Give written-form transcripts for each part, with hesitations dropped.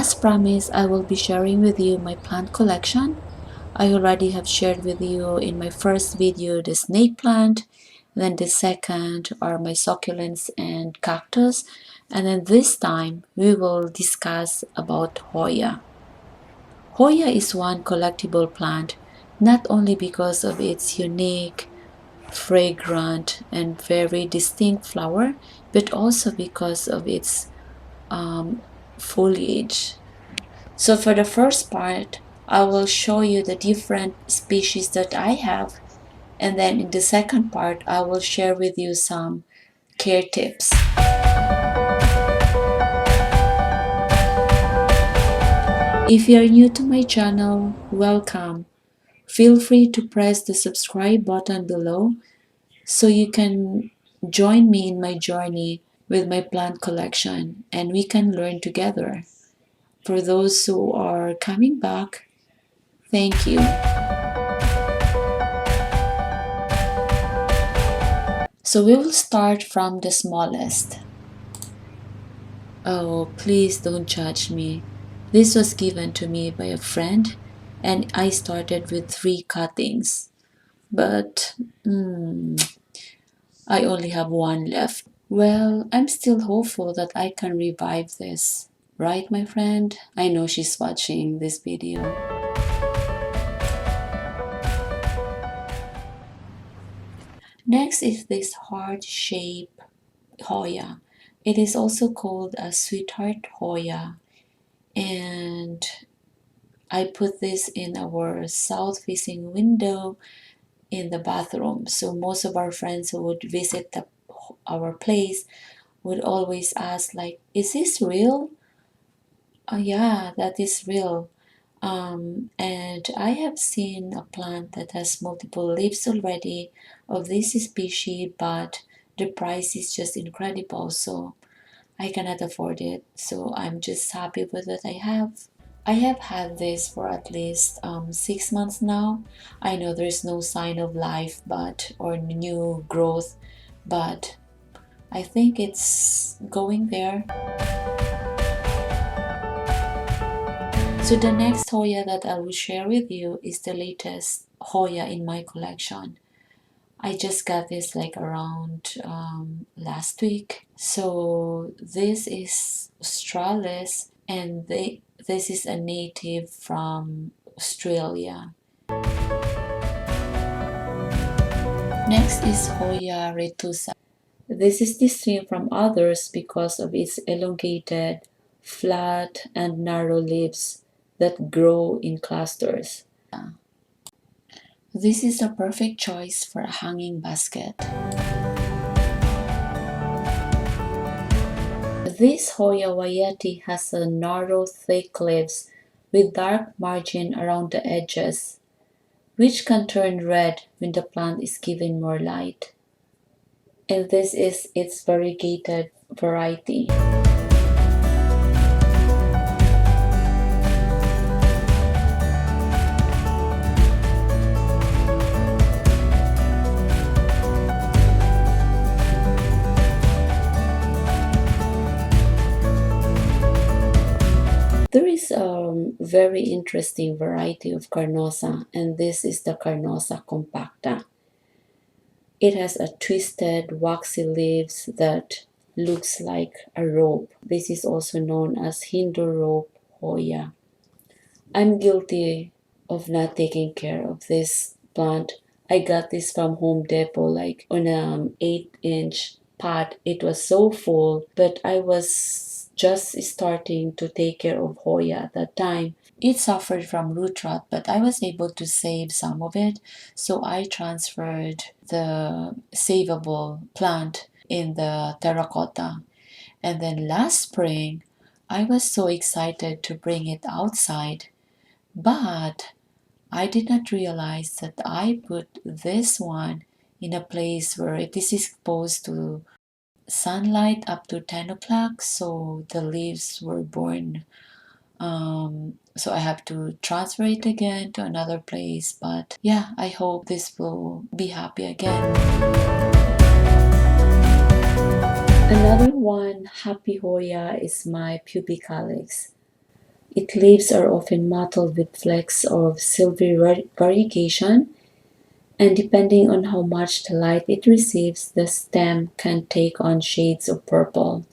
As promised, I will be sharing with you my plant collection. I already have shared with you in my first video the snake plant, then the second are my succulents and cactus, and then this time we will discuss about Hoya. Hoya is one collectible plant not only because of its unique, fragrant, and very distinct flower, but also because of its foliage. So for the first part, I will show you the different species that I have, and then in the second part, I will share with you some care tips. If you are new to my channel, welcome. Feel free to press the subscribe button below so you can join me in my journey with my plant collection and we can learn together. For those who are coming back, thank you. So we will start from the smallest. Oh, please don't judge me. This was given to me by a friend and I started with 3 cuttings. But I only have 1 left. Well, I'm still hopeful that I can revive this. Right, my friend? I know she's watching this video. Next is this heart-shaped Hoya. It is also called a sweetheart Hoya. And I put this in our south-facing window in the bathroom. So most of our friends who would visit our place would always ask like, is this real? Oh yeah, that is real. And I have seen a plant that has multiple leaves already of this species, but the price is just incredible. So I cannot afford it. So I'm just happy with what I have. I have had this for at least 6 months now. I know there's no sign of life or new growth, but I think it's going there. So the next Hoya that I will share with you is the latest Hoya in my collection. I just got this like around last week. So this is Stralis and this is a native from Australia. Next is Hoya Retusa. This is distinct from others because of its elongated, flat, and narrow leaves that grow in clusters. This is a perfect choice for a hanging basket. This Hoya wayetii has a narrow, thick leaves with dark margin around the edges, which can turn red when the plant is given more light. And this is its variegated variety. There is a very interesting variety of Carnosa, and this is the Carnosa Compacta. It has a twisted, waxy leaves that looks like a rope. This is also known as Hindu rope Hoya. I'm guilty of not taking care of this plant. I got this from Home Depot like on an 8-inch pot. It was so full, but I was just starting to take care of Hoya at that time. It suffered from root rot, but I was able to save some of it, so I transferred the savable plant in the terracotta. And then last spring, I was so excited to bring it outside, but I did not realize that I put this one in a place where it is exposed to sunlight up to 10 o'clock, so the leaves were born. So I have to transfer it again to another place, but yeah, I hope this will be happy again. Another one happy Hoya is my pubicalyx. Its leaves are often mottled with flecks of silvery variegation, and depending on how much light it receives, the stem can take on shades of purple.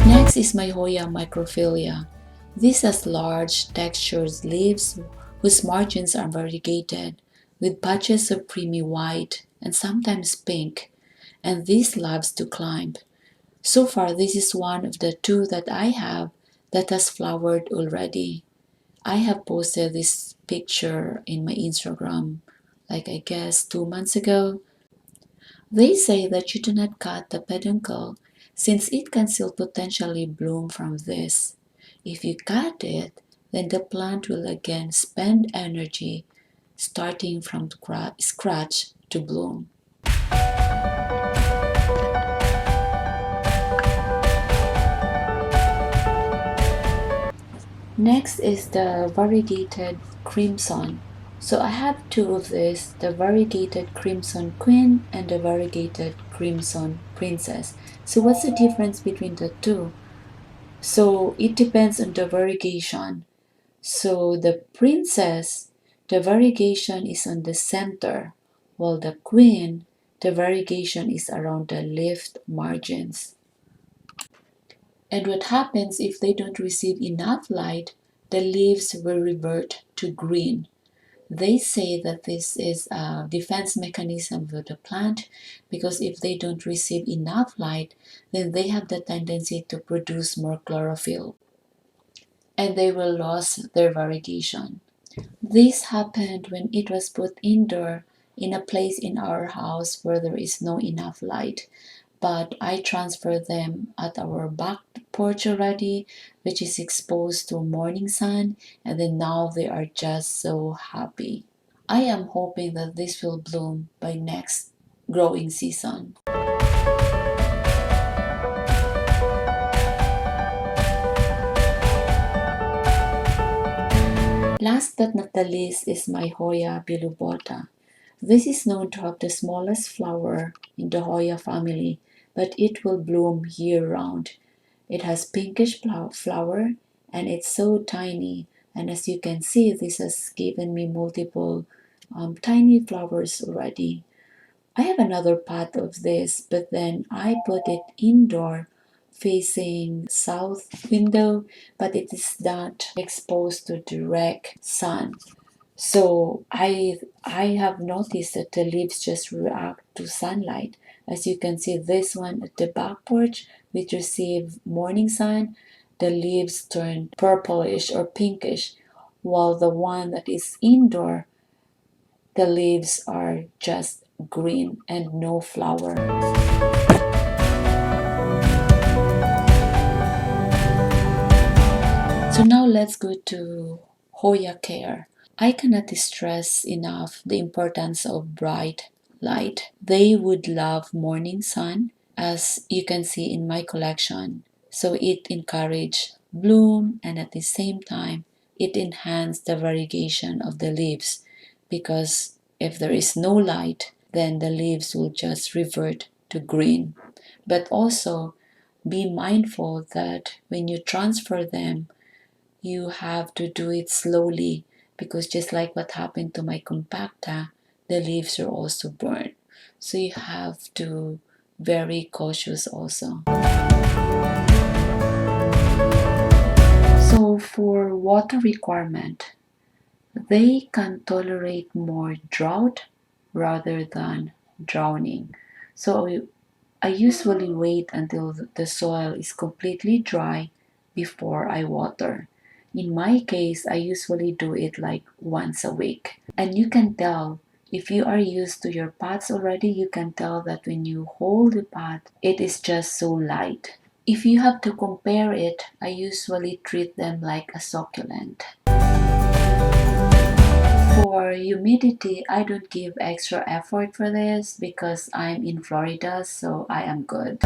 Next is my Hoya Microphilia. This has large, textured leaves whose margins are variegated, with patches of creamy white and sometimes pink, and this loves to climb. So far, this is one of the two that I have that has flowered already. I have posted this picture in my Instagram, like I guess 2 months ago. They say that you do not cut the peduncle since it can still potentially bloom from this. If you cut it, then the plant will again spend energy starting from scratch to bloom. Next is the Variegated Crimson. So I have two of this, the Variegated Crimson Queen and the Variegated Crimson Princess. So what's the difference between the two? So it depends on the variegation. So the princess, the variegation is on the center, while the queen, the variegation is around the leaf margins. And what happens if they don't receive enough light, the leaves will revert to green. They say that this is a defense mechanism for the plant because if they don't receive enough light, then they have the tendency to produce more chlorophyll and they will lose their variegation. This happened when it was put indoor in a place in our house where there is no enough light. But I transferred them at our back porch already, which is exposed to morning sun, and then now they are just so happy. I am hoping that this will bloom by next growing season. Last but not the least is my Hoya Bilobalta. This is known to have the smallest flower in the Hoya family, but it will bloom year-round. It has pinkish flower and it's so tiny, and as you can see, this has given me multiple tiny flowers already. I have another pot of this, but then I put it indoor facing south window, but it is not exposed to direct sun. So I have noticed that the leaves just react to sunlight. As you can see, this one at the back porch, which receive morning sun, the leaves turn purplish or pinkish, while the one that is indoor, the leaves are just green and no flower. So now let's go to Hoya Care. I cannot stress enough the importance of bright light. They would love morning sun, as you can see in my collection. So it encourages bloom and at the same time, it enhances the variegation of the leaves because if there is no light, then the leaves will just revert to green. But also be mindful that when you transfer them, you have to do it slowly because just like what happened to my compacta, the leaves are also burned. So you have to very cautious also. So for water requirement, they can tolerate more drought rather than drowning. So I usually wait until the soil is completely dry before I water. In my case, I usually do it like once a week. And you can tell, if you are used to your pots already, you can tell that when you hold the pot, it is just so light. If you have to compare it, I usually treat them like a succulent. For humidity, I don't give extra effort for this because I'm in Florida, so I am good.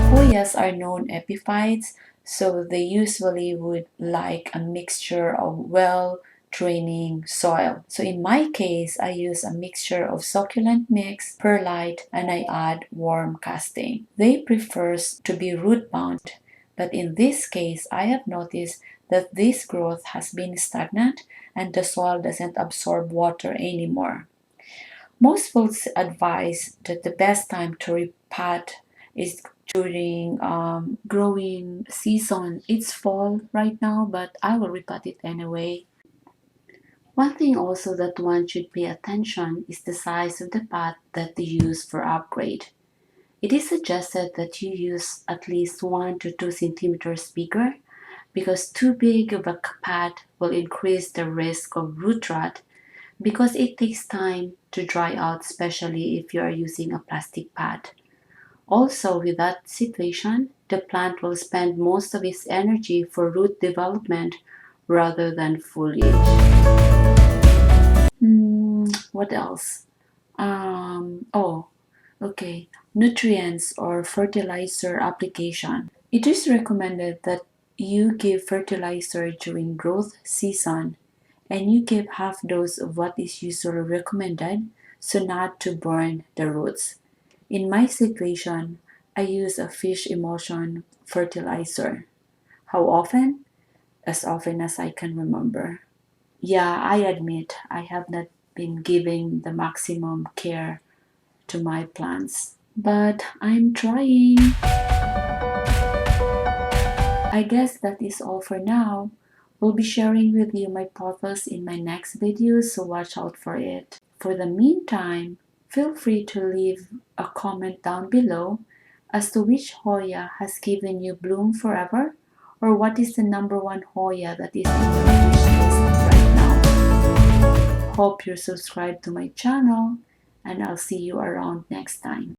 Hoyas are known epiphytes, so they usually would like a mixture of well draining soil. So in my case, I use a mixture of succulent mix, perlite, and I add worm casting. They prefer to be root bound, but in this case, I have noticed that this growth has been stagnant and the soil doesn't absorb water anymore. Most folks advise that the best time to repot is during growing season. It's fall right now, but I will repot it anyway. One thing also that one should pay attention is the size of the pot that you use for upgrade. It is suggested that you use at least 1 to 2 centimeters bigger because too big of a pot will increase the risk of root rot because it takes time to dry out, especially if you are using a plastic pot. Also, with that situation, the plant will spend most of its energy for root development rather than foliage. What else? Oh, okay. Nutrients or fertilizer application. It is recommended that you give fertilizer during growth season and you give half dose of what is usually recommended so not to burn the roots. In my situation, I use a fish emulsion fertilizer. How often? As often as I can remember. Yeah, I admit I have not been giving the maximum care to my plants, but I'm trying. I guess that is all for now. We'll be sharing with you my photos in my next video, so watch out for it. For the meantime, feel free to leave a comment down below as to which Hoya has given you bloom forever or what is the number one Hoya that is in your wish list right now. Hope you're subscribed to my channel and I'll see you around next time.